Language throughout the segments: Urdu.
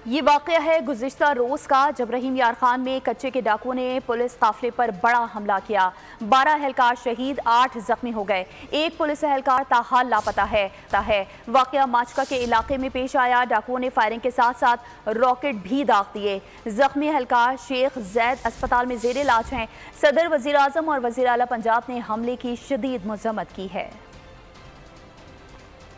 یہ واقعہ ہے گزشتہ روز کا، جب رحیم یار خان میں کچے کے ڈاکوؤں نے پولیس قافلے پر بڑا حملہ کیا۔ 12 اہلکار شہید، 8 زخمی ہو گئے، ایک پولیس اہلکار تاحال لاپتہ ہے۔ واقعہ ماچکا کے علاقے میں پیش آیا۔ ڈاکوؤں نے فائرنگ کے ساتھ ساتھ راکٹ بھی داغ دیے۔ زخمی اہلکار شیخ زید اسپتال میں زیر علاج ہیں۔ صدر، وزیر اعظم اور وزیر اعلیٰ پنجاب نے حملے کی شدید مذمت کی ہے۔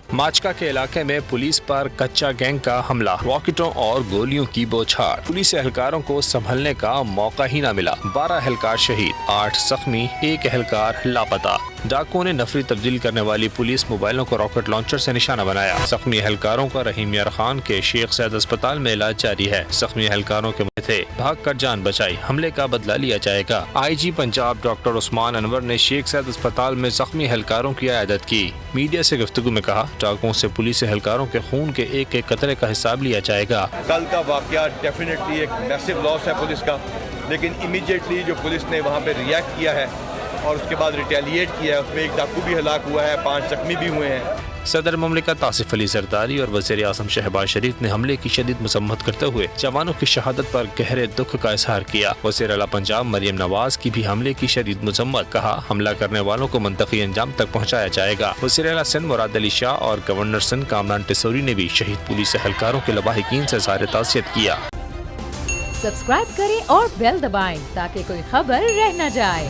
ماچکا کے علاقے میں پولیس پر کچا گینگ کا حملہ، راکٹوں اور گولیوں کی بوچھار، پولیس اہلکاروں کو سنبھلنے کا موقع ہی نہ ملا۔ 12 اہلکار شہید، 8 زخمی، ایک اہلکار لاپتہ۔ ڈاکوؤں نے نفری تبدیل کرنے والی پولیس موبائلوں کو راکٹ لانچر سے نشانہ بنایا۔ زخمی اہلکاروں کا رحیم یار خان کے شیخ زید اسپتال میں علاج جاری ہے۔ زخمی اہلکاروں کے تھے، بھاگ کر جان بچائی، حملے کا بدلہ لیا جائے گا۔ آئی جی پنجاب ڈاکٹر عثمان انور نے شیخ زید اسپتال میں زخمی اہلکاروں کی عیادت کی۔ میڈیا سے گفتگو میں کہا، ڈاکوؤں سے پولیس اہلکاروں کے خون کے ایک ایک قطرے کا حساب لیا جائے گا۔ کل کا واقعہ ڈیفینیٹلی ایک میسو لاس ہے پولیس کا، لیکن امیڈیٹلی جو پولیس نے وہاں پہ ریئیکٹ کیا ہے اور اس کے بعد ریٹیلیٹ کیا ہے، اس میں ایک ڈاکو بھی ہلاک ہوا ہے، 5 زخمی بھی ہوئے ہیں۔ صدر مملکت آصف علی زرداری اور وزیر اعظم شہباز شریف نے حملے کی شدید مذمت کرتے ہوئے جوانوں کی شہادت پر گہرے دکھ کا اظہار کیا۔ وزیر اعلیٰ پنجاب مریم نواز کی بھی حملے کی شدید مذمت، کہا حملہ کرنے والوں کو منطقی انجام تک پہنچایا جائے گا۔ وزیر اعلیٰ سندھ مراد علی شاہ اور گورنر سندھ کامران ٹیسوری نے بھی شہید پولیس اہلکاروں کے لواحقین سے اظہار تعزیت کیا۔ سبسکرائب کریں اور بیل دبائیں تاکہ کوئی خبر رہ نہ جائے۔